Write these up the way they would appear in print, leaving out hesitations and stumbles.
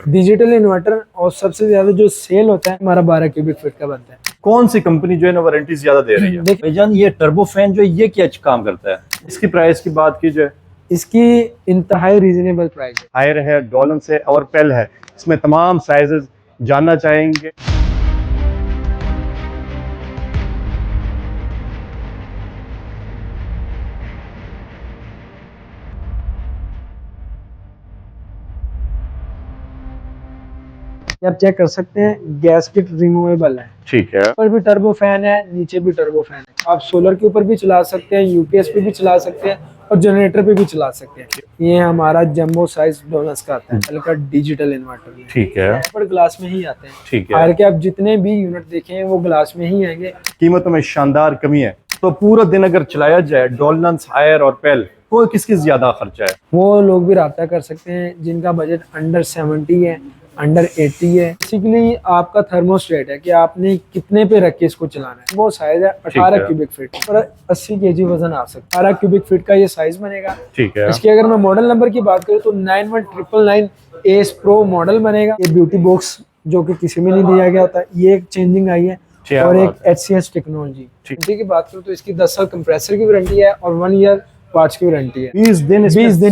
Digital inverter और सबसे ज्यादा जो सेल होता है हमारा 12 क्यूबिक फीट का बनता है। कौन सी कंपनी जो है ना वारंटी ज्यादा दे रही है? भाईजान ये टर्बो फैन जो है ये क्या काम करता है? इसकी प्राइस की बात की जाए, इसकी इंतहाई रीजनेबल प्राइस है। हायर है, डॉलन से और पेल है, इसमें तमाम साइजेस जानना चाहेंगे। आप चेक कर सकते हैं गैस किट रिमूवेबल है। ठीक है, ऊपर भी टर्बो फैन है, नीचे भी टर्बो फैन है। आप सोलर के ऊपर भी चला सकते हैं, यूपीएस पे भी चला सकते हैं और जनरेटर पे भी चला सकते हैं। ये हमारा जंबो साइज डोनस का आता है, हल्का डिजिटल इन्वर्टर। ठीक है, ऊपर ग्लास में ही आते हैं। ठीक है। हायर के आप जितने भी यूनिट देखें वो ग्लास में ही आएंगे। कीमतों में शानदार कमी है। तो पूरा दिन अगर चलाया जाए डॉलन्स, हायर और पेल, वो किसकी ज्यादा खर्चा है? वो लोग भी राब्ता कर सकते हैं जिनका बजट अंडर 70 है, अंडर 80 है। बेसिकली आपका थर्मोस्टेट है कि आपने कितने पे रख के इसको चलाना है। वो साइज है 18 क्यूबिक फीट पर 80 केजी वजन आ सकता है। 18 क्यूबिक फीट का ये साइज बनेगा। ठीक है। इसकी अगर मैं मॉडल नंबर की बात करूँ तो 9199 एस प्रो मॉडल बनेगा। ये ब्यूटी बॉक्स जो कि किसी में नहीं दिया गया होता है, ये एक चेंजिंग आई है और एक HCS टेक्नोलॉजी। वारंटी की बात करूँ तो इसकी 10 साल कंप्रेसर की वारंटी है और 1 ईयर पार्ट्स की वारंटी है। 20 दिन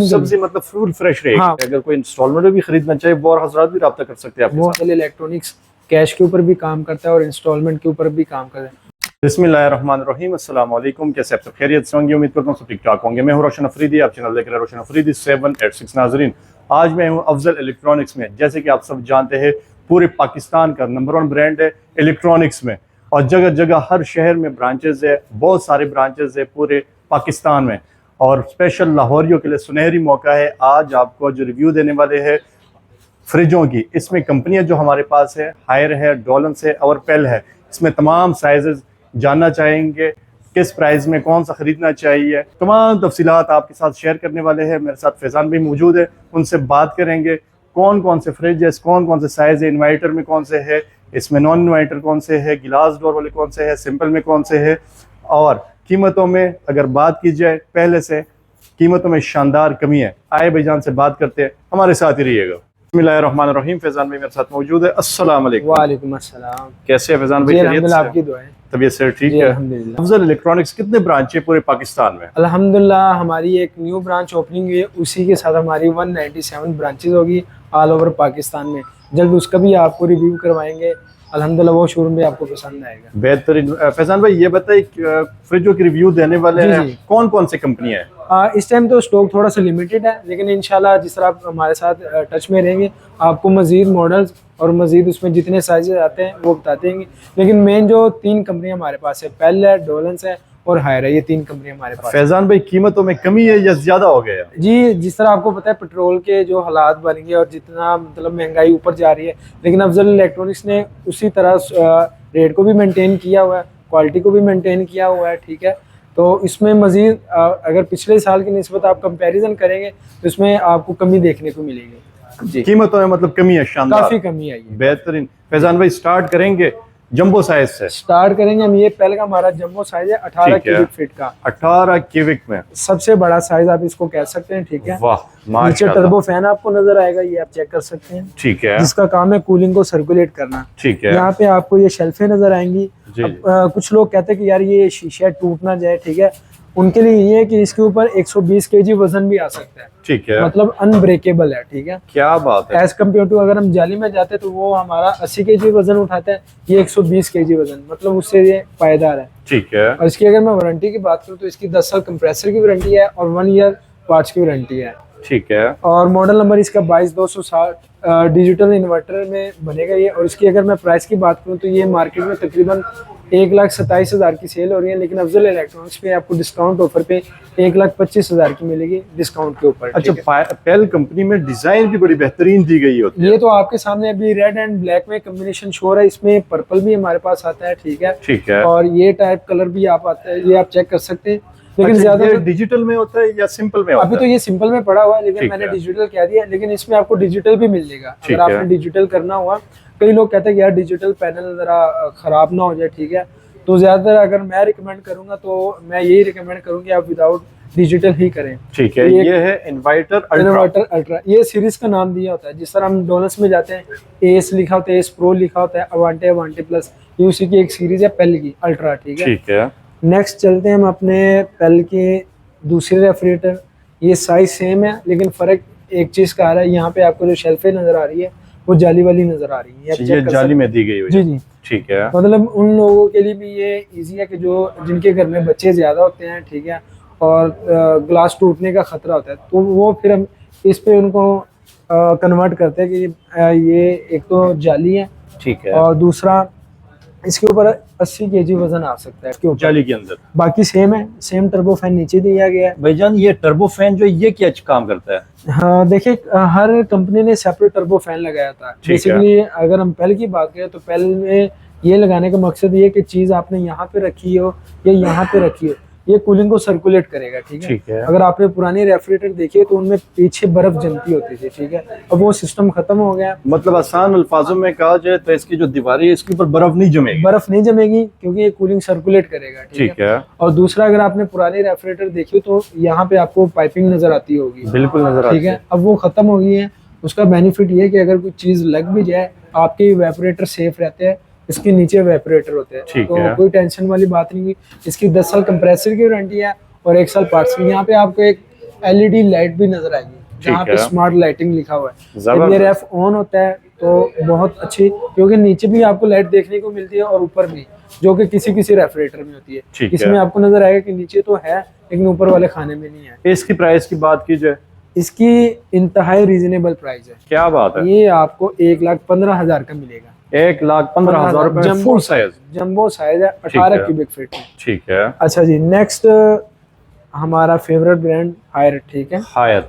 सब्जी मतलब फुल फ्रेश रहेगी। हाँ। अगर कोई इंस्टॉलमेंट में भी खरीदना चाहे वो और हजरात भी राब्ता कर सकते हैं आपके साथ। इलेक्ट्रॉनिक्स कैश के ऊपर भी काम करता है और इंस्टॉलमेंट के ऊपर भी काम करता है। बिस्मिल्लाहिर्रहमानिर्रहीम, अस्सलाम वालेकुम। कैसे आप सब खैरियत से होंगे? उम्मीद करता हूँ सब ठीक ठाक होंगे। मैं हूँ रोशन अफरीदी, आप चैनल देख रहे हैं रोशन अफरीदी 786। नाजरीन, आज मैं हूँ अफजल इलेक्ट्रॉनिक्स में। जैसे कि आप सब जानते हैं पूरे पाकिस्तान का नंबर 1 ब्रांड है इलेक्ट्रॉनिक्स में और जगह जगह हर शहर में ब्रांचेज है, बहुत सारे ब्रांचेज है पूरे पाकिस्तान में। और स्पेशल लाहौरियों के लिए सुनहरी मौका है। आज आपको जो रिव्यू देने वाले हैं फ्रिजों की, इसमें कंपनियां जो हमारे पास है, हायर है, डॉलन से और पेल है, इसमें तमाम साइजेस जानना चाहेंगे। किस प्राइस में कौन सा खरीदना चाहिए, तमाम तफसीलात आपके साथ शेयर करने वाले हैं। मेरे साथ फैजान भी मौजूद है, उनसे बात करेंगे कौन कौन से फ्रिज है, कौन कौन से साइज है, इन्वर्टर में कौन से है, इसमें नॉन इन्वर्टर कौन से है, गिलास डोर वाले कौन से है, सिंपल में कौन से है। और कीमतों में अगर बात की जाए, पहले से कीमतों में शानदार कमी है। आए भाईजान से बात करते हैं, हमारे साथ ही रहिएगा। बिस्मिल्लाहिर्रहमानिर्रहीम, फैजान भाई मेरे साथ मौजूद है। अस्सलाम वालेकुम। वालेकुम अस्सलाम। कैसे है फैजान भाई? आपकी दुआ है। तबीयत से ठीक है? अफजल इलेक्ट्रॉनिक्स कितने ब्रांच है पूरे पाकिस्तान में? अल्हम्दुलिल्लाह हमारी एक न्यू ब्रांच ओपनिंग हुई है, उसी के साथ हमारी 197 ब्रांचेज होगी ऑल ओवर पाकिस्तान में। जल्द उसका भी आपको रिव्यू करवाएंगे। अल्हम्दुलिल्लाह वो शोरूम भी आपको पसंद आएगा। बेहतरीन। फैजान भाई ये बताइए, फ्रिजों की रिव्यू देने वाले हैं कौन कौन से कंपनी है? इस टाइम तो स्टॉक थोड़ा सा लिमिटेड है, लेकिन इंशाल्लाह जिस तरह आप हमारे साथ टच में रहेंगे आपको मजीद मॉडल्स और मजीद उसमें जितने साइजेस आते हैं वो बताते हैं। लेकिन मेन जो 3 कंपनियां हमारे पास है, पेल है, डोलन्स है और हायर है, ये 3 कंपनियां हमारे पास। फैजान भाई कीमतों में कमी है या ज्यादा हो गया? जी, जिस तरह आपको पता है पेट्रोल के जो हालात बन गए और जितना मतलब महंगाई ऊपर जा रही है, लेकिन अफजल इलेक्ट्रॉनिक्स ने उसी तरह रेट को भी मेंटेन किया हुआ है, क्वालिटी को भी मेंटेन किया हुआ है। ठीक है, तो इसमें मजीद अगर पिछले साल की निस्बत आप कंपैरिजन करेंगे तो इसमें आपको कमी देखने को मिलेगी। जी, कीमतों में मतलब कमी है, शानदार, काफी कमी आई है। बेहतरीन। फैजान भाई स्टार्ट करेंगे जंबो साइज से। स्टार्ट करेंगे हम। ये पहले का हमारा जंबो साइज है 18 क्यूबिक फीट का। 18 क्यूबिक में सबसे बड़ा साइज आप इसको कह सकते हैं। ठीक है, वाह, नीचे टर्बो फैन आपको नजर आएगा, ये आप चेक कर सकते हैं। ठीक है, जिसका काम है कूलिंग को सर्कुलेट करना। ठीक है, यहाँ पे आपको ये शेल्फें नजर आएंगी। कुछ लोग कहते हैं कि यार ये शीशा टूट ना जाए, ठीक है, उनके लिए ये है कि इसके ऊपर 120 केजी वजन भी आ सकता है। ठीक है, मतलब अनब्रेकेबल है। ठीक है, क्या बात है। एज कम्पेयर टू अगर हम जाली में जाते हैं तो वो हमारा 80 केजी वजन उठाता है, ये 120 केजी वजन, मतलब उससे ये पायदार है। ठीक है, और इसकी अगर मैं वारंटी की बात करूँ तो इसकी 10 साल कंप्रेसर की वारंटी है और 1 ईयर पार्ट्स की वारंटी है। ठीक है, और मॉडल नंबर इसका 22260 डिजिटल इन्वर्टर में बनेगा ये। और इसकी अगर मैं प्राइस की बात करूँ तो ये मार्केट में तकरीबन 1,27,000 की सेल हो रही है, लेकिन अफजल इलेक्ट्रॉनिक्स पे आपको डिस्काउंट ऑफर पे 1,25,000 की मिलेगी डिस्काउंट के ऊपर। अच्छा, पेल कंपनी में डिजाइन भी बड़ी बेहतरीन दी गई होती है। ये तो आपके सामने अभी रेड एंड ब्लैक में कॉम्बिनेशन शो हो रहा है, इसमें पर्पल भी हमारे पास आता है। ठीक है, ठीक है, और ये टाइप कलर भी आप आता है, ये आप चेक कर सकते हैं। लेकिन अच्छा, ज्यादा डिजिटल में होता है या सिंपल में होता है? अभी तो ये सिंपल में पड़ा हुआ है, लेकिन मैंने डिजिटल कह दिया, लेकिन इसमें आपको डिजिटल भी मिल जाएगा अगर आपने डिजिटल करना हुआ। कई लोग कहते हैं कि यार डिजिटल पैनल जरा खराब ना हो जाए। ठीक है, तो ज्यादातर अगर मैं रिकमेंड करूंगा तो मैं यही रिकमेंड करूंगी आप विदाउट डिजिटल ही करें। ठीक है, ये है इन्वर्टर अल्ट्रा। इन्वर्टर अल्ट्रा, ये सीरीज का नाम दिया होता है। जिस तरह हम डोनट्स में जाते हैं, एस लिखा होता है, एस प्रो लिखा होता है, अवांटे, अवांटे प्लस, ये उसी की एक सीरीज है पेल की अल्ट्रा। ठीक है, ठीक है। नेक्स्ट चलते हैं हम अपने पेल के दूसरे रेफ्रिजरेटर। ये साइज सेम है, लेकिन फर्क एक चीज का आ रहा है, यहाँ पे आपको जो शेल्फे नजर आ रही है वो जाली वाली नजर आ रही है। ये जाली में दी गई हुई जी है। जी, ठीक है। मतलब उन लोगों के लिए भी ये इजी है कि जो जिनके घर में बच्चे ज्यादा होते हैं, ठीक है, और ग्लास टूटने का खतरा होता है, तो वो फिर हम इस पे उनको कन्वर्ट करते हैं कि ये एक तो जाली है, ठीक है, और दूसरा इसके ऊपर 80 kg वजन आ सकता है क्यों, जाली के अंदर। बाकी सेम है, सेम टर्बो फैन नीचे दिया गया है। भाईजान ये टर्बो फैन जो ये क्या काम करता है? हाँ देखिए, हर कंपनी ने सेपरेट टर्बो फैन लगाया था। बेसिकली अगर हम पेल की बात करें तो पेल में ये लगाने का मकसद ये कि चीज आपने यहाँ पे रखी हो या यहाँ पे रखी हो, ये कूलिंग को सर्कुलेट करेगा। ठीक है, ठीक है। अगर आपने पुरानी रेफ्रिजरेटर देखी है तो उनमें पीछे बर्फ जमती होती थी। ठीक है, अब वो सिस्टम खत्म हो गया। मतलब आसान अल्फाजों में कहा जाए तो इसकी जो दीवारें है इसके ऊपर बर्फ नहीं जमेगी। बर्फ नहीं जमेगी क्योंकि ये कूलिंग सर्कुलेट करेगा। ठीक है। और दूसरा, अगर आपने पुरानी रेफ्रिजरेटर देखी हो तो यहाँ पे आपको पाइपिंग नजर आती होगी। बिल्कुल नजर आती ठीक है, अब वो खत्म हो गई है। उसका बेनिफिट ये है कि अगर कोई चीज लग भी जाए, आपके इवेपोरेटर सेफ रहते हैं, इसके नीचे इवेपोरेटर होते हैं, ठीक तो है। कोई टेंशन वाली बात नहीं हुई। इसकी 10 साल कंप्रेसर की वारंटी है और 1 साल पार्ट्स की। यहाँ पे आपको एक एलईडी लाइट भी नजर आएगी जहाँ पे है। स्मार्ट लाइटिंग लिखा हुआ है। जब जबरदस्त। ये रेफ ऑन होता है तो बहुत अच्छी, क्योंकि नीचे भी आपको लाइट देखने को मिलती है और ऊपर भी, जो कि किसी किसी रेफ्रिजरेटर में होती है। ठीक है। इसमें आपको नजर आएगा कि नीचे तो है लेकिन ऊपर वाले खाने में नहीं है। इसकी प्राइस की बात की जाए, इसकी इंतहाई रीजनेबल प्राइस है। क्या बात है? ये आपको 1,15,000 का मिलेगा। 1,15,000 रुपए फुल साइज। जंबो साइज है, है। 18 क्यूबिक फीट में। ठीक है। अच्छा जी, नेक्स्ट हमारा फेवरेट ब्रांड हायर। ठीक है, हायर।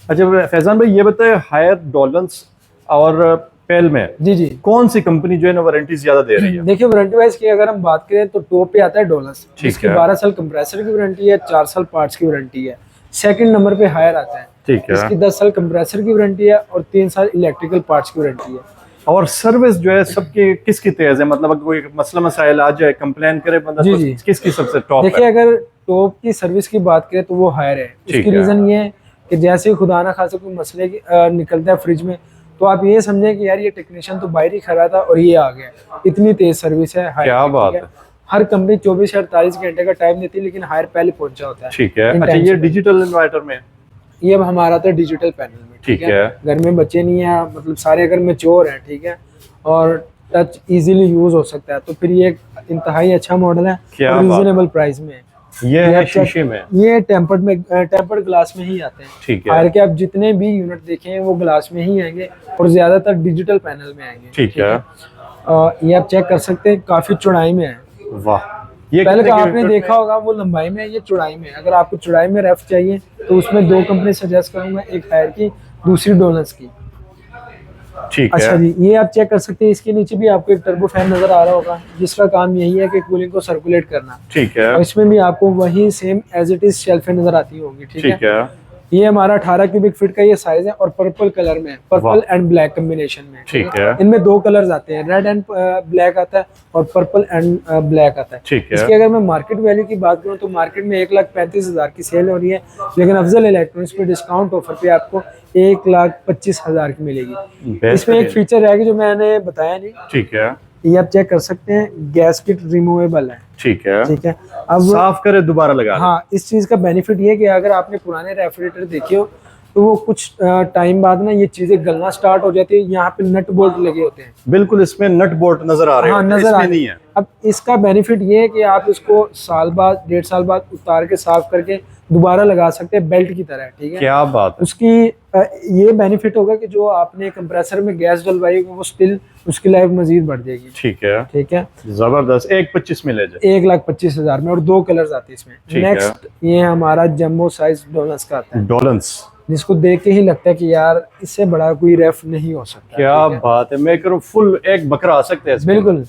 अच्छा फैजान भाई ये बताए, हायर, डोलंस और पेल में जी जी, कौन सी कंपनी जो है ना वारंटी ज्यादा दे रही है? देखिए वारंटी वाइज की अगर हम बात करें तो टॉप पे आता है डोलस, ठीक इसकी है। 12 साल कंप्रेसर की वारंटी है, 4 साल पार्ट्स की वारंटी है। सेकंड नंबर पे हायर आता है, ठीक है। इसकी 10 साल कंप्रेसर की वारंटी है और 3 साल इलेक्ट्रिकल पार्ट्स की वारंटी है। और सर्विस जो है सबकी किसकी तेज है? मतलब अगर कोई मसला मसाइल आ जाए, कंप्लेन करे बंदा, जी तो जी। किसकी सबसे टॉप देखिए है? अगर टॉप की सर्विस की बात करें तो वो हायर है। ठीक इसकी है। रीजन ये है कि जैसे ही खुदा ना खासा कोई मसले निकलता है फ्रिज में, तो आप ये समझें कि यार ये टेक्नीशियन तो बाहर ही खड़ा था और ये आ गया। इतनी तेज सर्विस है हायर क्या की, बात ठीक है। हर कंपनी 24 से 48 घंटे का टाइम देती है, लेकिन हायर पहले पहुंचा होता है। ठीक है। इन अच्छा टाइम ये से। डिजिटल इन्वर्टर में? ये अब हमारा था डिजिटल पैनल में। ठीक है। घर में बच्चे नहीं है, मतलब सारे अगर मैच्योर हैं, ठीक है, और टच इजीली यूज हो सकता है, तो फिर ये एक इंतहाई अच्छा मॉडल है क्या और बात है। रीजनेबल प्राइस में है। ये है शीशे में? ये टेम्पर्ड ग्लास में ही आते हैं। ठीक है। हायर के आप जितने भी यूनिट देखें वो ग्लास में ही आएंगे और ज्यादातर डिजिटल पैनल में आएंगे। ठीक है। ये आप चेक कर सकते हैं, काफी चौड़ाई में है। वाह, ये पहले कितने का की आपने यूनिट देखा में? होगा वो लंबाई में है, ये चौड़ाई में है। अगर आपको चौड़ाई में रेफ चाहिए तो उसमें 2 कंपनी सजेस्ट करूंगा, एक हायर की, दूसरी डोनस की। ठीक अच्छा है। जी, ये आप चेक कर सकते हैं, इसके नीचे भी आपको एक टर्बो फैन नजर आ रहा होगा जिसका काम यही है कि कूलिंग को सर्कुलेट करना। ठीक है। और इसमें भी आपको वही सेम एज इट इज शेल्फें नजर आती होंगी। ठीक है। ये हमारा 18 क्यूबिक फीट का ये साइज है और पर्पल कलर में, पर्पल एंड ब्लैक कॉम्बिनेशन में। ठीक है। इनमें 2 कलर्स आते हैं, रेड एंड ब्लैक आता है और पर्पल एंड ब्लैक आता है। ठीक है। इसकी अगर मैं मार्केट वैल्यू की बात करूं तो मार्केट में 1,35,000 की सेल हो रही है, लेकिन अफजल इलेक्ट्रॉनिक्स पे डिस्काउंट ऑफर पे आपको 1,25,000 की मिलेगी। इसमें एक फीचर रहेगा जो मैंने बताया नहीं, ठीक है। ये आप चेक कर सकते हैं, गैस किट रिमूवेबल है। ठीक है। ठीक है, अब साफ करे दोबारा लगा दे। हाँ, इस चीज का बेनिफिट ये है कि अगर आपने पुराने रेफ्रिजरेटर देखे हो तो वो कुछ टाइम बाद ना ये चीजें गलना स्टार्ट हो जाती है। यहाँ पे नट बोल्ट लगे होते हैं। बिल्कुल, इसमें नट बोल्ट नजर आ रहे हाँ, हैं, नजर इसमें आ नहीं है। अब इसका बेनिफिट ये है कि आप इसको साल बाद, 1.5 साल बाद उतार के साफ करके दोबारा लगा सकते हैं, बेल्ट की तरह। ठीक है, क्या बात है। उसकी ये बेनिफिट होगा कि जो आपने कंप्रेसर में गैस डलवाई होगी वो स्टिल उसकी लाइफ मजीद बढ़ जाएगी। ठीक है। ठीक है, जबरदस्त। 1,25,000 में ले जाए। 1,25,000 में, और 2 कलर्स आते हैं इसमें। ठीक है। नेक्स्ट ये हमारा जम्बो साइज डोनस का आता है, डोलंस। जिसको देख के ही लगता है कि यार इससे बड़ा कोई रेफ नहीं हो सकता। क्या ठीक है? बात है, मैं करूँ फुल एक बकरा आ सकते हैं इसमें। बिल्कुल।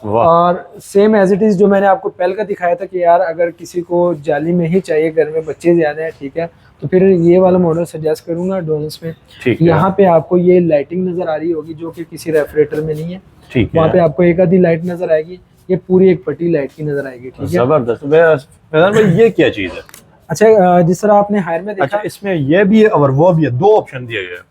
वाह। और सेम एज इट इज जो मैंने आपको पहले का दिखाया था कि यार अगर किसी को जाली में ही चाहिए, घर में बच्चे ज्यादा है, ठीक है, तो फिर ये वाला मॉडल सजेस्ट करूंगा डोनस में। ठीक है। यहाँ पे आपको ये लाइटिंग नजर आ रही होगी जो कि किसी रेफ्रिजरेटर में नहीं है। ठीक वहाँ पे है। आपको एक आधी लाइट नजर आएगी, ये पूरी एक पट्टी लाइट की नजर आएगी। ठीक है, जबरदस्त। फैजान भाई ये क्या चीज है? अच्छा जिस तरह आपने हायर में देखा, अच्छा, इसमें ये भी है और वो भी है, दो ऑप्शन दिए गए हैं।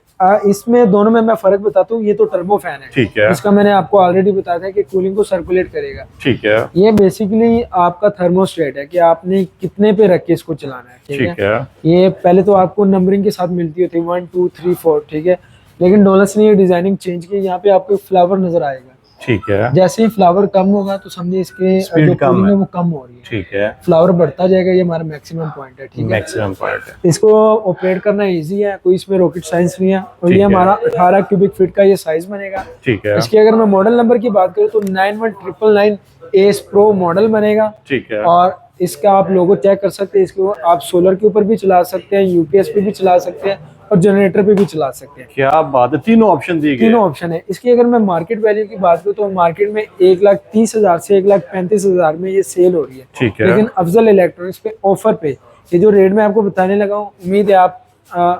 इसमें दोनों में मैं फर्क बताता हूँ। ये तो टर्बो फैन है, ठीक है। इसका मैंने आपको ऑलरेडी बताया था कि कूलिंग को सर्कुलेट करेगा। ठीक है। ये बेसिकली आपका थर्मोस्टेट है कि आपने कितने पे रख के इसको चलाना है। ठीक है। ये पहले तो आपको नंबरिंग के साथ मिलती होती है 1 2 3 4, ठीक है, लेकिन डोलस ने ये डिजाइनिंग चेंज की। यहाँ पे आपको फ्लावर नजर आएगा। ठीक है। जैसे ही फ्लावर कम होगा तो समझिए इसके स्पीड जो कम कूलिंग है है वो कम हो रही है। ठीक है। फ्लावर बढ़ता जाएगा, ये हमारा मैक्सिमम पॉइंट है। ठीक है, मैक्सिमम पॉइंट है। इसको ऑपरेट करना इजी है, कोई इसमें रॉकेट साइंस नहीं है। और ठीक ये है। हमारा 18 क्यूबिक फीट का ये साइज बनेगा। ठीक है। इसकी अगर मैं मॉडल नंबर की बात करूँ तो 91999 एस प्रो मॉडल बनेगा। ठीक है। और इसका आप लोगो चेक कर सकते हैं। इसको आप सोलर के ऊपर भी चला सकते हैं, यूपीएस पे भी चला सकते हैं और जनरेटर पे भी चला सकते हैं। क्या बात है, तीनों ऑप्शन दिए गए। तीनों ऑप्शन है। इसकी अगर मैं मार्केट वैल्यू की बात करूँ तो मार्केट में 1,30,000 से 1,35,000 में ये सेल हो रही है। ठीक है। लेकिन अफजल इलेक्ट्रॉनिक्स पे ऑफर पे ये जो रेट मैं आपको बताने लगा हूँ, उम्मीद है आप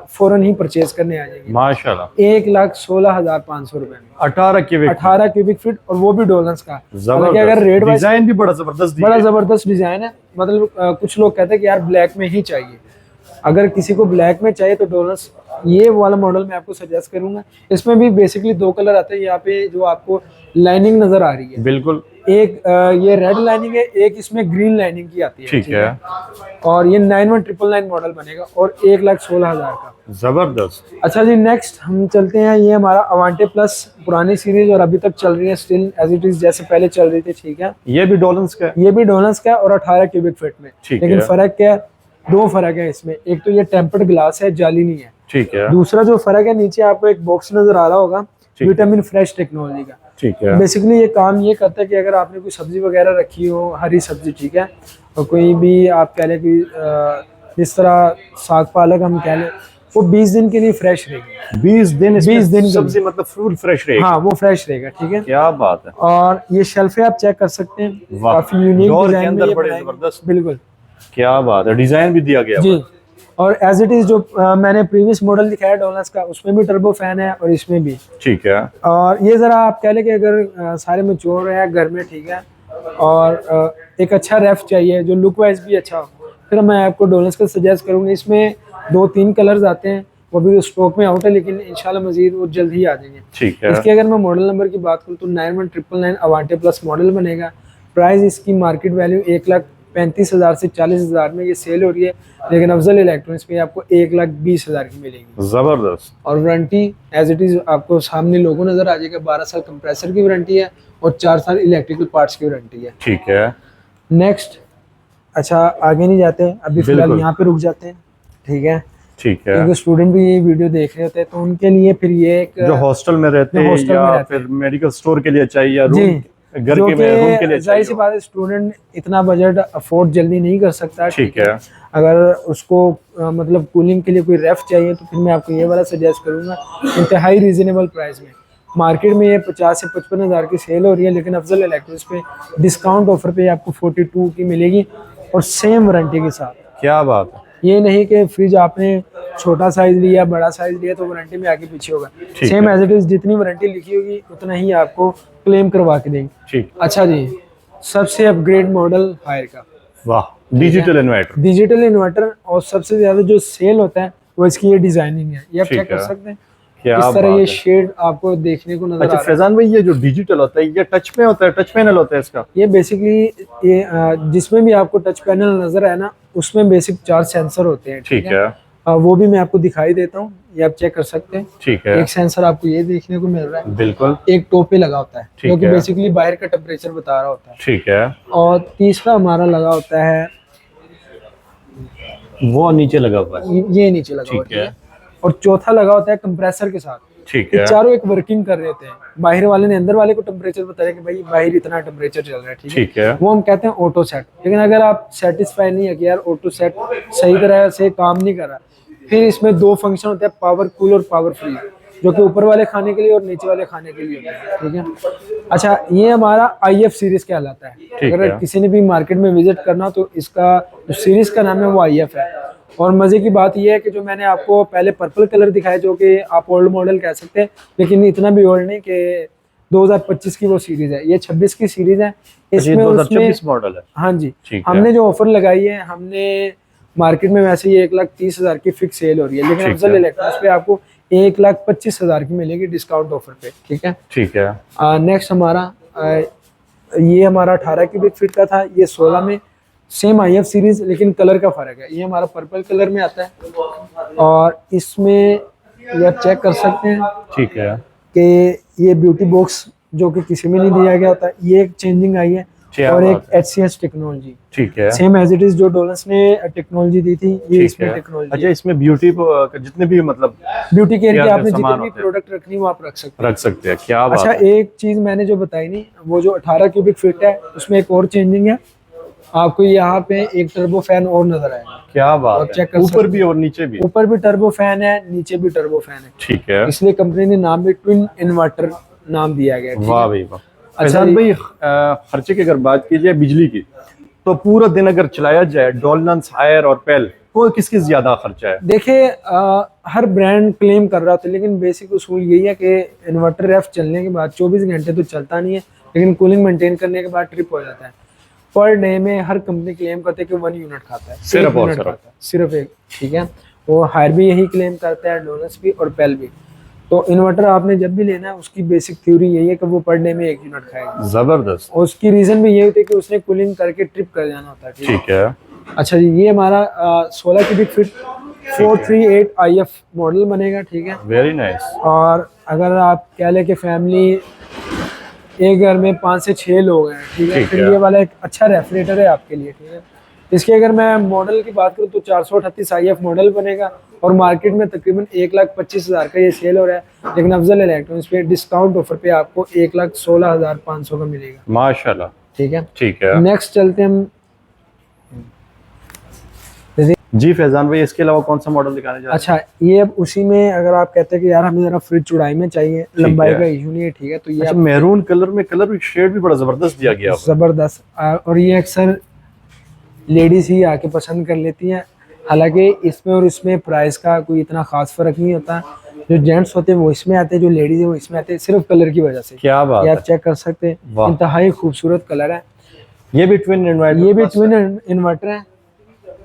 फौरन ही परचेज करने आ जाएंगे। माशाल्लाह 1,16,500 रुपए में 18 के 18 क्यूबिक फीट, और वो भी डॉलर्स का। हालांकि जबरदस्त अगर रेट वाइज डिजाइन भी बड़ा जबरदस्त दिया बड़ा है। जबरदस्त डिजाइन है। मतलब कुछ लोग कहते हैं कि यार ब्लैक में ही चाहिए। अगर किसी को ब्लैक में चाहिए तो डोनस ये वाला मॉडल मैं आपको सजेस्ट करूंगा। इसमें भी बेसिकली दो कलर आते हैं। यहाँ पे जो आपको लाइनिंग नजर आ रही है, बिल्कुल एक ये रेड लाइनिंग है, एक इसमें ग्रीन लाइनिंग की आती है। ठीक है। और ये 91999 मॉडल बनेगा और 1,16,000 का। जबरदस्त। अच्छा जी, नेक्स्ट हम चलते हैं। ये हमारा अवांटे प्लस पुरानी सीरीज और अभी तक चल रही है, स्टिल एज इट इज जैसे पहले चल रही थी। ठीक है, ये भी डॉलर्स का है। ये भी डोनस का है और 18 क्यूबिक फीट में। ठीक लेकिन है। फर्क क्या है, दो फर्क है इसमें। एक तो ये टेम्पर्ड ग्लास है, जाली नहीं है। ठीक है। दूसरा जो फर्क है, नीचे आपको एक बॉक्स नजर आ रहा होगा ठीक है। विटामिन फ्रेश टेक्नोलॉजी का। ठीक है। बेसिकली ये काम ये करता है कि अगर आपने कोई सब्जी वगैरह रखी हो, हरी सब्जी, ठीक है, और कोई भी आप कह लें कि इस तरह साग पालक हम कह लें, वो 20 दिन के लिए फ्रेश रहेगी। 20 दिन 20 दिन के सब्जी मतलब फुल फ्रेश रहेगी। हाँ, वो फ्रेश रहेगा। ठीक है, क्या बात है। और ये शेल्फे आप चेक कर सकते हैं, वाह। काफी यूनिक डोर के डिजाइन में अंदर ये बड़े बनाई है। जबरदस्त। बिल्कुल क्या बात है, डिजाइन भी दिया गया जी। और एज इट इज जो मैंने प्रीवियस मॉडल दिखाया डोनस का, उसमें भी टर्बो फैन है और इसमें भी। ठीक है। और ये जरा आप कह लें कि अगर सारे मैच्योर है घर में, ठीक है, और एक अच्छा रेफ चाहिए जो लुक वाइज भी अच्छा हो, फिर मैं आपको डोनस का सजेस्ट करूंगा। इसमें 2-3 कलर्स आते हैं, वो भी स्टॉक में आउट है, लेकिन इंशाल्लाह मजीद वो जल्द ही आ जाएंगे। ठीक है। इसके अगर मैं मॉडल नंबर की बात करूँ तो 91999 अवांटे प्लस मॉडल बनेगा। प्राइस इसकी मार्केट वैल्यू 1,35,000 से 40,000 में ये सेल हो रही है, लेकिन अफजल इलेक्ट्रॉनिक्स में आपको 1,20,000 की मिलेगी। जबरदस्त। और वारंटी एज इट इज आपको सामने लोगो नजर आ जाएगा। 12 साल कंप्रेसर की वारंटी है और 4 साल इलेक्ट्रिकल पार्ट्स की वारंटी है। ठीक है। नेक्स्ट, अच्छा आगे नहीं जाते, अभी फिलहाल बिल्कुल। यहाँ पे रुक जाते हैं। ठीक है, ठीक है। क्योंकि स्टूडेंट भी ये वीडियो देख रहे होते हैं, तो उनके लिए फिर ये एक जो हॉस्टल में रहते जो हैं हॉस्टल में या रहते फिर मेडिकल स्टोर के लिए चाहिए या जी, रूम घर जो के में रूम के कि लिए जाहिर सी चाहिए। बात है स्टूडेंट इतना बजट अफोर्ड जल्दी नहीं कर सकता। ठीक है। अगर उसको मतलब कूलिंग के लिए कोई रेफ चाहिए तो फिर मैं आपको ये वाला सजेस्ट करूंगा, इंतहाई रीजनेबल प्राइस में। मार्केट में ये 50 से 55 हज़ार की सेल हो रही है, लेकिन अफजल इलेक्ट्रॉनिक्स पे डिस्काउंट ऑफर पे आपको 42 की मिलेगी और सेम वारंटी के साथ। क्या बात है। ये नहीं कि फ्रिज आपने छोटा साइज लिया, बड़ा साइज लिया तो वारंटी में आगे पीछे होगा। ठीक सेम है। एज इट इज जितनी वारंटी लिखी होगी उतना ही आपको क्लेम करवा के देंगे। ठीक। अच्छा जी, सबसे अपग्रेड मॉडल हायर का वाह, डिजिटल इन्वर्टर। डिजिटल इन्वर्टर, और सबसे ज्यादा जो सेल होता है वो इसकी ये डिजाइनिंग है। ये आप ठीक चेक कर है। सकते हैं, क्या इस तरह बात ये है। शेड आपको देखने को नजर अच्छा आ रहा है। फैजान भाई, ये जो डिजिटल होता है ये टच में होता है, टच पैनल होता है इसका? ये बेसिकली ये जिसमें भी आपको टच पैनल नजर आए ना, उसमें बेसिक 4 सेंसर होते हैं। ठीक है। वो भी मैं आपको दिखाई देता हूँ, ये आप चेक कर सकते हैं। ठीक है। एक सेंसर आपको ये देखने को मिल रहा है, बिल्कुल। एक टॉप पे लगा होता है ठीक जो कि है। बेसिकली बाहर का टेम्परेचर बता रहा होता है। ठीक है। और तीसरा हमारा लगा होता है, वो नीचे लगा हुआ है। ये नीचे लगा ठीक होता है। है। और चौथा लगा होता है कंप्रेसर के साथ। ठीक ये है। चारों एक वर्किंग कर रहे होते हैं। बाहर वाले ने अंदर वाले को टेम्परेचर बताया कि भाई बाहर इतना टेम्परेचर चल रहा है, ठीक है। वो हम कहते हैं ऑटो सेट। लेकिन अगर आप सेटिस्फाई नहीं है कि यार ऑटो सेट सही तरह से काम नहीं कर रहा, फिर इसमें 2 फंक्शन होते हैं, पावर कूल और पावर फ्री, जो कि ऊपर वाले खाने के लिए और नीचे वाले खाने के लिए होते हैं। ठीक है। अच्छा, ये हमारा IF सीरीज कहलाता है। ठीक अगर है। किसी ने भी मार्केट में विजिट करना तो इसका जो सीरीज का नाम है वो IF है। और मजे की बात यह है कि जो मैंने आपको पहले पर्पल कलर दिखाया, जो कि आप ओल्ड मॉडल कह सकते हैं, लेकिन इतना भी ओल्ड नहीं कि 2025 की वो सीरीज है, ये 26 की सीरीज है। ये 2026 मॉडल है। हाँ जी, ठीक है। हमने जो ऑफर लगाई है, हमने मार्केट में वैसे ही 1,30,000 की फिक्स सेल हो रही है, लेकिन ठीक अफजल है। इलेक्ट्रॉनिक्स पे आपको 1,25,000 की मिलेगी डिस्काउंट ऑफर पे, ठीक है। ठीक है। नेक्स्ट हमारा ये हमारा 18 क्यूबिक फीट का था, ये 16 में सेम IF सीरीज, लेकिन कलर का फर्क है। ये हमारा पर्पल कलर में आता है और इसमें ये आप चेक कर सकते हैं ठीक है। कि ये ब्यूटी बॉक्स जो कि किसी में नहीं दिया गया होता, ये एक चेंजिंग आई है क्या और एक बात है। HCS टेक्नोलॉजी ठीक है। सेम एज इट इज जो डोलस ने टेक्नोलॉजी दी थी, ये ठीक इसमें है। टेक्नोलॉजी अच्छा, इसमें ब्यूटी जितने भी मतलब ब्यूटी केयर क्या के क्या आपने सामान जितने भी होते हैं? प्रोडक्ट रखनी वो आप रख सकते हैं। रख सकते हैं, क्या बात अच्छा, है। एक चीज मैंने जो बताई नहीं, वो जो 18 क्यूबिक फीट है उसमें एक और चेंजिंग है, आपको यहाँ पे एक टर्बो फैन और नजर आएगा। क्या आप बात है, चेक कर ऊपर सकते भी और नीचे भी। ऊपर भी टर्बो फैन है, नीचे भी टर्बो फैन है, ठीक है। इसलिए कंपनी ने नाम भी ट्विन इन्वर्टर नाम दिया गया है, ठीक वाह है? भाई वाह। अच्छा फैजान भाई, खर्चे की अगर बात की जाए बिजली की, तो पूरा दिन अगर चलाया जाए डोलनस, हायर और पेल, तो किसकी ज्यादा खर्चा है? देखिए, हर ब्रांड क्लेम कर रहा था, लेकिन बेसिक उसूल यही है कि इन्वर्टर रेफ चलने के बाद 24 घंटे तो चलता नहीं है, लेकिन कूलिंग मेंटेन करने के बाद ट्रिप हो जाता है। पर डे में हर कंपनी क्लेम करते हैं कि 1 यूनिट खाता है, सिर्फ और यूनिट सिर्फ। खाता है, सिर्फ एक, ठीक है। वो हायर भी यही क्लेम करता है, डोनस भी और पेल भी। तो इन्वर्टर आपने जब भी लेना है, उसकी बेसिक थ्योरी यही है कि वो पर डे में 1 यूनिट खाएगा। जबरदस्त। और उसकी रीजन भी यही होती है कि उसने कूलिंग करके ट्रिप कर जाना होता है, ठीक है। ठीक है। अच्छा जी, ये हमारा 16 क्यूबिक फीट 438 IF मॉडल बनेगा, ठीक है। Very nice. और अगर आप कह लें कि फैमिली एक घर में 5 से 6 लोग हैं, ठीक है, ठीक फिर है। ये वाला एक अच्छा रेफ्रिजरेटर है आपके लिए, ठीक है। इसके अगर मैं मॉडल की बात करूँ तो 438 IF मॉडल बनेगा और मार्केट में तकरीबन 1,25,000 का ये सेल हो रहा है, लेकिन अफजल इलेक्ट्रॉनिक्स पे डिस्काउंट ऑफर पे आपको 1,16,500 का मिलेगा, माशाल्लाह। ठीक है। ठीक है नेक्स्ट चलते हम, जी फैजान भाई, इसके अलावा कौन सा मॉडल दिखाने जा रहे हैं? अच्छा, ये अब उसी में अगर आप कहते हैं कि यार हमें जरा फ्रिज चौड़ाई में चाहिए, लंबाई का इशू नहीं है, ठीक है, तो ये अच्छा, आप मैरून कलर में कलर भी शेड भी बड़ा जबरदस्त दिया गया है। जबरदस्त और ये अक्सर लेडीज ही आके पसंद कर लेती हैं। हालांकि इसमें और इसमें प्राइस का कोई इतना खास फर्क नहीं होता, जो जेंट्स होते हैं वो इसमें आते हैं, जो लेडीज है वो इसमें आते हैं, सिर्फ कलर की वजह से। क्या बात ये है। आप चेक कर सकते हैं, वाह। इंतहाई खूबसूरत कलर है। ये भी ट्विन इन्वर्टर? ये भी ट्विन इन्वर्टर है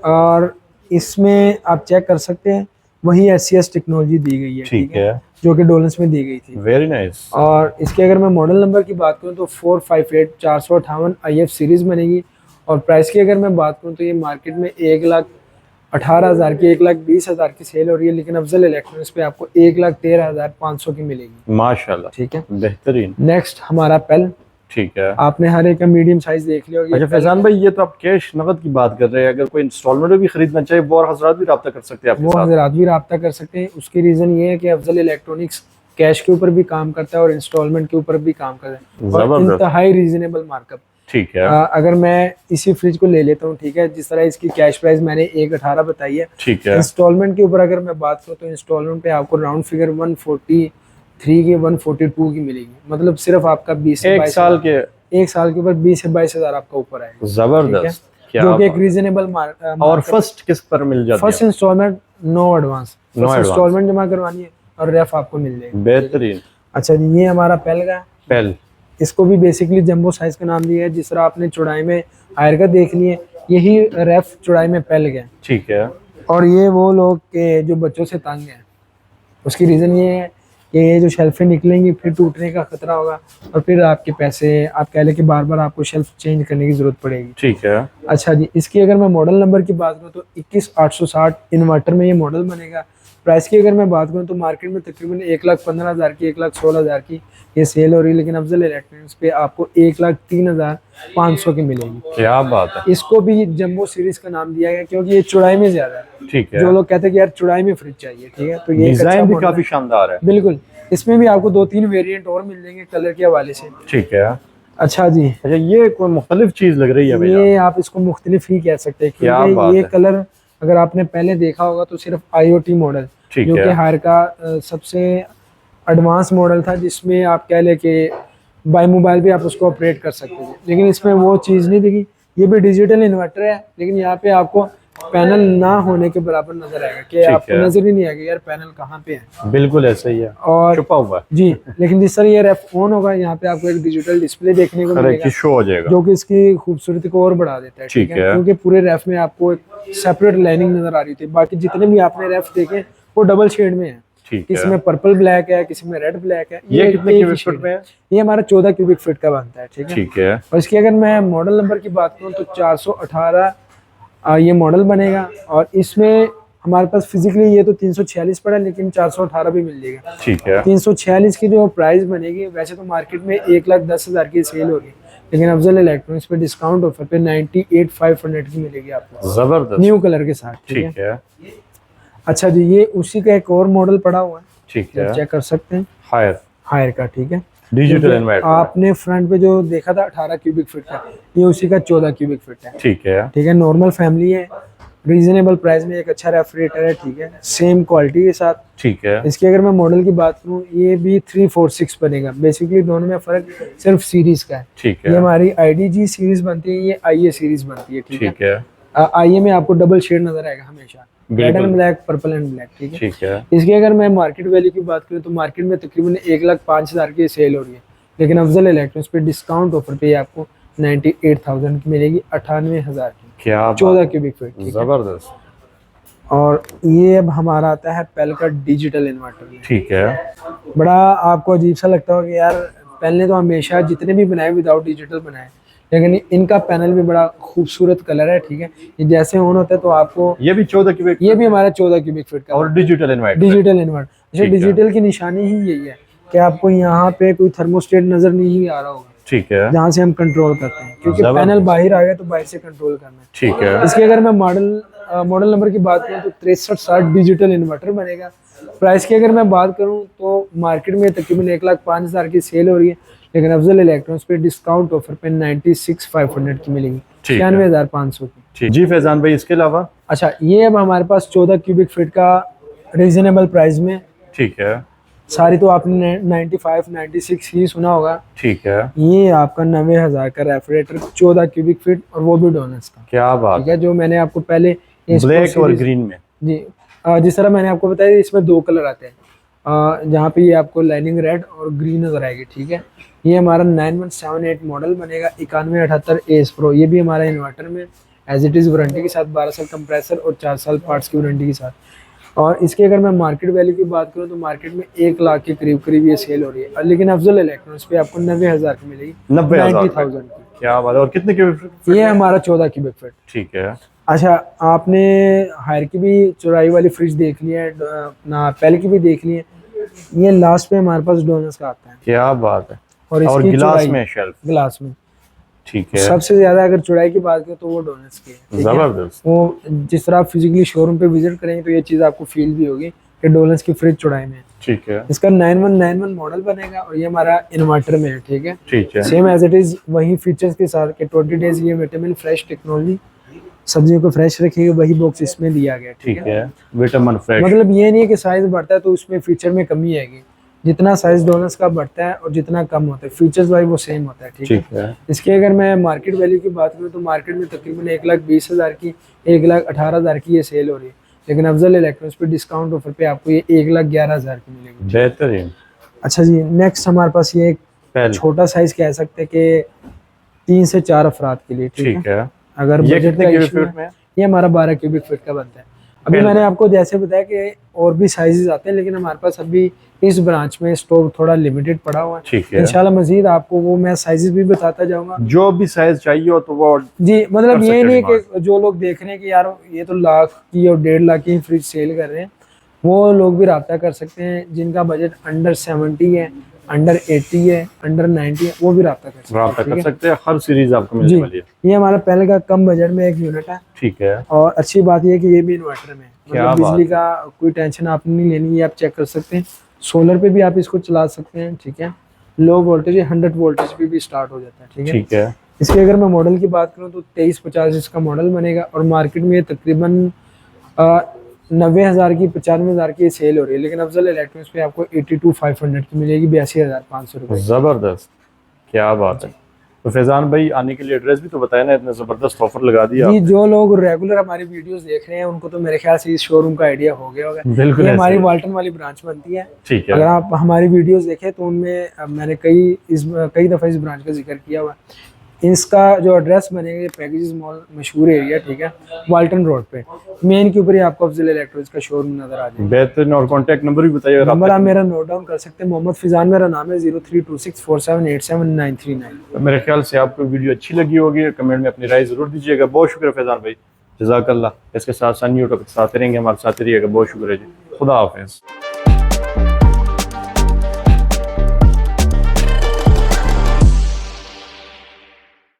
और इसमें आप चेक कर सकते हैं वही SCS टेक्नोलॉजी दी गई है, ठीक है। जो कि डोलेंस में दी गई थी। Very nice. और इसके अगर मैं मॉडल नंबर की बात करूं तो 458 458 IF सीरीज बनेगी। और प्राइस की अगर मैं बात करूं तो ये मार्केट में 1,18,000 की 1,20,000 की सेल हो रही है, लेकिन अफजल इलेक्ट्रॉनिक्स पे आपको 1,13,500 की मिलेगी, माशाल्लाह, ठीक है। बेहतरीन। नेक्स्ट हमारा पेल, ठीक है। आपने हर एक का मीडियम साइज देख लिया होगा। अच्छा फैजान भाई, ये तो आप कैश नकद की बात कर रहे हैं, अगर कोई इंस्टॉलमेंट में भी खरीदना चाहे वो और हजरात भी रब्ता कर सकते हैं आपके वो साथ? हजरात भी रब्ता कर सकते हैं। उसकी रीज़न ये है कि अफजल इलेक्ट्रॉनिक्स कैश के ऊपर भी काम करता है और इंस्टॉलमेंट के ऊपर भी काम करता है, और जबरदस्त। इंतहाई रीजनेबल मार्कअप। ठीक है। अगर मैं इसी फ्रिज को ले लेता हूँ, ठीक है, जिस तरह इसकी कैश प्राइस मैंने 1,18 बताई है, ठीक है। इंस्टॉलमेंट के ऊपर अगर मैं बात करूँ तो इंस्टॉलमेंट पे आपको राउंड फिगर 143 की 142 की मिलेगी, मतलब सिर्फ आपका 20 से 22 साल के एक साल के ऊपर 20 से 22 हज़ार आपका ऊपर आएगा, जबरदस्त। क्या जो कि एक बात। रीजनेबल और फर्स्ट किस पर मिल जाती फर्स्ट है? Instalment no advance, No first advance। Instalment जमा करवानी है और रेफ आपको मिल जाएगी। बेहतरीन। अच्छा जी, ये हमारा पेल का, पेल, इसको भी बेसिकली जंबो साइज का नाम दिया है। जिस तरह आपने चौड़ाई में हायर का देख लिए, यही रेफ चौड़ाई में पेल गया। ठीक है। और ये वो लोग के जो बच्चों से तंग हैं, उसकी रीज़न ये है कि ये जो शेल्फें निकलेंगी फिर टूटने का खतरा होगा और फिर आपके पैसे, आप कह लें कि बार बार आपको शेल्फ चेंज करने की ज़रूरत पड़ेगी। ठीक है। अच्छा जी, इसकी अगर मैं मॉडल नंबर की बात करूँ तो 21,860 इन्वर्टर में ये मॉडल बनेगा। प्राइस की अगर मैं बात करूँ तो मार्केट में तकरीबन 1,15,000 की 1,16,000 की ये सेल हो रही है, लेकिन अफजल इलेक्ट्रॉनिक्स पे आपको 1,03,500 की मिलेगी। क्या बात है। इसको भी जंबो सीरीज का नाम दिया गया क्योंकि ये चौड़ाई में ज्यादा है। ठीक है। जो लोग कहते हैं कि यार चौड़ाई में फ्रिज चाहिए, ठीक है, तो ये एक अच्छा डिजाइन भी मॉडल काफी है। शानदार है। बिल्कुल, इसमें भी आपको 2-3 वेरिएंट और मिल जाएंगे कलर के हवाले से। ठीक है। अच्छा जी, अच्छा, ये कोई मुख्तलिफ चीज लग रही है भैया। ये आप इसको मुख्तलिफ ही कह सकते हैं क्या क्योंकि बात ये है। कलर अगर आपने पहले देखा होगा तो सिर्फ IoT मॉडल, ठीक जो है। कि हायर का सबसे एडवांस मॉडल था, जिसमें आप कह लें कि बाय मोबाइल भी आप उसको ऑपरेट कर सकते थे, लेकिन इसमें वो चीज़ नहीं दिखी। ये भी डिजिटल इन्वर्टर है, लेकिन यहाँ पे आपको पैनल ना होने के बराबर नजर आएगा कि आपको नजर ही नहीं आएगा यार पैनल कहाँ पे है। बिल्कुल ऐसा ही है, और छुपा हुआ है। जी, लेकिन जिस तरह ये रेफ ऑन होगा यहाँ पे आपको एक डिजिटल डिस्प्ले देखने को मिलेगा शो हो जाएगा, जो कि इसकी खूबसूरती को और बढ़ा देता है। ठीक है, क्योंकि पूरे रेफ में आपको एक सेपरेट लाइनिंग नजर आ रही थी, बाकी जितने भी आपने रेफ देखे वो डबल शेड में है। किसी में पर्पल ब्लैक है, किसी में रेड ब्लैक है। ये कितने क्यूबिक फीट में है? ये हमारा 14 क्यूबिक फीट का बनता है। ठीक है। और इसकी अगर मैं मॉडल नंबर की बात करूँ तो 418 ये मॉडल बनेगा। और इसमें हमारे पास फिजिकली ये तो 346 पड़ा, लेकिन 418 भी मिल जाएगा। ठीक है। 346 की जो प्राइस बनेगी, वैसे तो मार्केट में 1,10,000 की सेल होगी, लेकिन अफजल इलेक्ट्रॉनिक्स पे डिस्काउंट ऑफर पे 98,500 की मिलेगी आपको, जबरदस्त न्यू कलर के साथ। ठीक है। अच्छा जी, ये उसी का एक और मॉडल पड़ा हुआ है। ठीक है, चेक कर सकते हैं, हायर का। ठीक है, डिजिटल इन्वर्टर। आपने फ्रंट पे जो देखा था 18 क्यूबिक फीट का, ये उसी का 14 क्यूबिक फीट है। ठीक है। ठीक है, नॉर्मल फैमिली है, रीजनेबल प्राइस में एक अच्छा रेफ्रिजरेटर है। ठीक है, सेम क्वालिटी के साथ। ठीक है। इसकी अगर मैं मॉडल की बात करूँ, ये भी 346 बनेगा। बेसिकली दोनों में फर्क सिर्फ सीरीज का है। ठीक है। ये हमारी IDG सीरीज बनती है, ये IA सीरीज बनती है। ठीक है। IA में आपको डबल शेड नजर आएगा हमेशा, red and black, purple and black. ठीक है। ठीक है। इसकी अगर मैं मार्केट वैल्यू की बात करूँ तो मार्केट में तकरीबन 1,05,000 की सेल हो रही है, लेकिन अफजल इलेक्ट्रॉनिक्स पे डिस्काउंट ऑफर पे आपको 98,000 की मिलेगी, 98,000 की। क्या 14 क्यूबिक फीट। जबरदस्त। और ये अब हमारा आता है पेल का डिजिटल इन्वर्टर। ठीक है। बड़ा आपको अजीब सा लगता होगा कि यार पहले तो हमेशा जितने भी बनाए विदाउट डिजिटल बनाए, लेकिन इनका पैनल भी बड़ा खूबसूरत कलर है। ठीक है, ये जैसे ऑन होता है तो आपको ये भी 14 क्यूबिक, ये भी हमारा 14 क्यूबिक फीट का और डिजिटल इन्वर्टर। Digital inverter. अच्छा, डिजिटल की निशानी ही यही है कि आपको यहाँ पे कोई थर्मोस्टेट नजर नहीं आ रहा होगा। ठीक है। जहाँ से हम कंट्रोल करते हैं, क्योंकि पैनल बाहर आ गया तो बाहर से कंट्रोल करना है। ठीक है। इसकी अगर मैं मॉडल नंबर की बात करूँ तो 6360 डिजिटल इन्वर्टर बनेगा। प्राइस की अगर मैं बात करूँ तो मार्केट में तकरीबन 1,05,000 की सेल हो रही है, लेकिन अफजल इलेक्ट्रॉनिक्स पे डिस्काउंट ऑफर पे 96,500 की मिलेगी, 96,500 की। जी फैजान भाई, इसके अलावा अच्छा, ये अब हमारे पास 14 क्यूबिक फीट का रीजनेबल प्राइस में। ठीक है। सारी तो आपने 95, 96 ही सुना होगा। ठीक है। ये आपका 90,000 का रेफ्रिजरेटर, 14 क्यूबिक फीट, और वो भी डोनस का। क्या बात। ठीक है, जो मैंने आपको पहले ब्लैक और ग्रीन में जी, जिस तरह मैंने आपको बताया, इसमें 2 कलर आते हैं, जहाँ पे ये आपको लाइनिंग रेड और ग्रीन नजर आएगी। ठीक है, ये हमारा 9178 मॉडल बनेगा, 9178 एस प्रो। ये भी हमारा इन्वर्टर में एज इट इज़ वारंटी के साथ, 12 साल कंप्रेसर और 4 साल पार्ट्स की वारंटी के साथ। और इसकी अगर मैं मार्केट वैल्यू की बात करूँ तो मार्केट में 1 लाख के करीब ये सेल हो रही है, लेकिन अफजल इलेक्ट्रॉनिक्स पे आपको 90,000 की मिलेगी, 90,000 की। क्या बात है। और कितने क्यूबिक? ये हमारा 14 क्यूबिक फीट। ठीक है। अच्छा, आपने हायर की भी चौड़ाई वाली फ्रिज देख ली है ना, पहले की भी देख ली है। ये लास्ट पे हमारे पास डोनस का आता है। क्या बात है। और इसकी गिलास में, शेल्फ गिलास में। ठीक है। सबसे ज्यादा अगर चौड़ाई की बात करें तो वो डोनस की है। जबरदस्त। वो जिस तरह आप फिजिकली शोरूम पे विजिट करेंगे तो ये चीज आपको फील भी होगी कि डोनस की फ्रिज चौड़ाई में है। ठीक है। इसका 9191 मॉडल बनेगा और ये हमारा इन्वर्टर में है। ठीक है। ठीक है। सेम एज इट इज वही फीचर्स के साथ कि 20 डेज ये विटामिन फ्रेश टेक्नोलॉजी, सब्जियों को फ्रेश रखेगा, वही बॉक्स इसमें दिया गया। ठीक है। विटामिन फ्रेश, मतलब ये नहीं है कि साइज बढ़ता है तो उसमें फीचर में कमी आएगी। जितना साइज डोनस का बढ़ता है और जितना कम होता है, फीचर्स वाइज वो सेम होता है। ठीक है। इसकी अगर मैं मार्केट वैल्यू की बात करूँ तो मार्केट में तकरीबन 1,20,000 की, 1,18,000 की ये सेल हो रही है, लेकिन अफजल इलेक्ट्रॉनिक्स पे डिस्काउंट ऑफर पे आपको ये 1,11,000 की मिलेगी। बेहतरीन। अच्छा जी, नेक्स्ट हमारे पास ये एक छोटा साइज कह सकते हैं कि 3 से 4 अफराद के लिए। ठीक है। अगर बजट का इशू है, ये हमारा 12 क्यूबिक फीट का बनता है। अभी मैंने आपको जैसे बताया कि और भी साइजेस आते हैं, लेकिन हमारे पास अभी इस ब्रांच में स्टॉक थोड़ा लिमिटेड पड़ा हुआ है। ठीक है। इंशाल्लाह मजीद आपको वो मैं साइजेस भी बताता जाऊंगा। जो भी साइज चाहिए हो तो वो जी, मतलब ये नहीं कि जो लोग देख रहे हैं कि यार ये तो लाख की और 1.5 लाख की फ्रिज सेल कर रहे हैं, वो लोग भी रब्ता कर सकते हैं। जिनका बजट अंडर 70 है, अंडर 80 है, अंडर 90 है, वो भी रब्ता कर सकते हैं। हर सीरीज आपको मिलने वाली है। ये हमारा पहले का कम बजट में एक यूनिट है। ठीक है। और अच्छी बात ये कि ये भी इन्वर्टर में, मतलब बिजली का कोई टेंशन आपने नहीं लेनी, ये आप चेक कर सकते हैं। सोलर पे भी आप इसको चला सकते हैं। ठीक है। लो वोल्टेज 100 वोल्टेज पे भी स्टार्ट हो जाता है। ठीक है। ठीक है। इसकी अगर मैं मॉडल की बात करूँ तो 2350 इसका मॉडल बनेगा और मार्केट में तकरीबन 90,000 की, 95,000 की सेल हो रही है, लेकिन अफजल इलेक्ट्रॉनिक्स पे आपको 82,500 की मिलेगी, 82,500 रुपये। जबरदस्त। क्या बात है। तो फैजान भाई आने के लिए एड्रेस भी तो बताया ना, इतना ज़बरदस्त ऑफर लगा दिया जी, आपने। जो लोग रेगुलर हमारी वीडियोस देख रहे हैं उनको तो मेरे ख्याल से इस शोरूम का आइडिया हो गया होगा। बिल्कुल ये ऐसे हमारी ही। वाल्टन वाली ब्रांच बनती है। ठीक अगर है। आप हमारी वीडियोस देखें तो उनमें मैंने कई दफ़ा इस ब्रांच का जिक्र किया हुआ है। इसका जो एड्रेस बनेगा, पैकेजेस मॉल मशहूर एरिया, ठीक है, वाल्टन रोड पे मेन के ऊपर ही आपको अफजल इलेक्ट्रॉनिक्स का शोरूम नजर आ जाएगा। बेहतरीन। और कॉन्टैक्ट नंबर भी बताइए अगर नंबर आपका। आप मेरा नोट डाउन कर सकते हैं, मोहम्मद फिजान मेरा नाम है, 032647873939। मेरे ख्याल से आपको वीडियो अच्छी लगी होगी, कमेंट में अपनी राय ज़रूर दीजिएगा। बहुत शुक्रिया फैजान भाई, जज़ाकल्लाह। इसके साथ सन यूट्यूब के साथ रहेंगे, हमारे साथ रहिएगा। बहुत शुक्रिया जी, खुदा हाफिज़।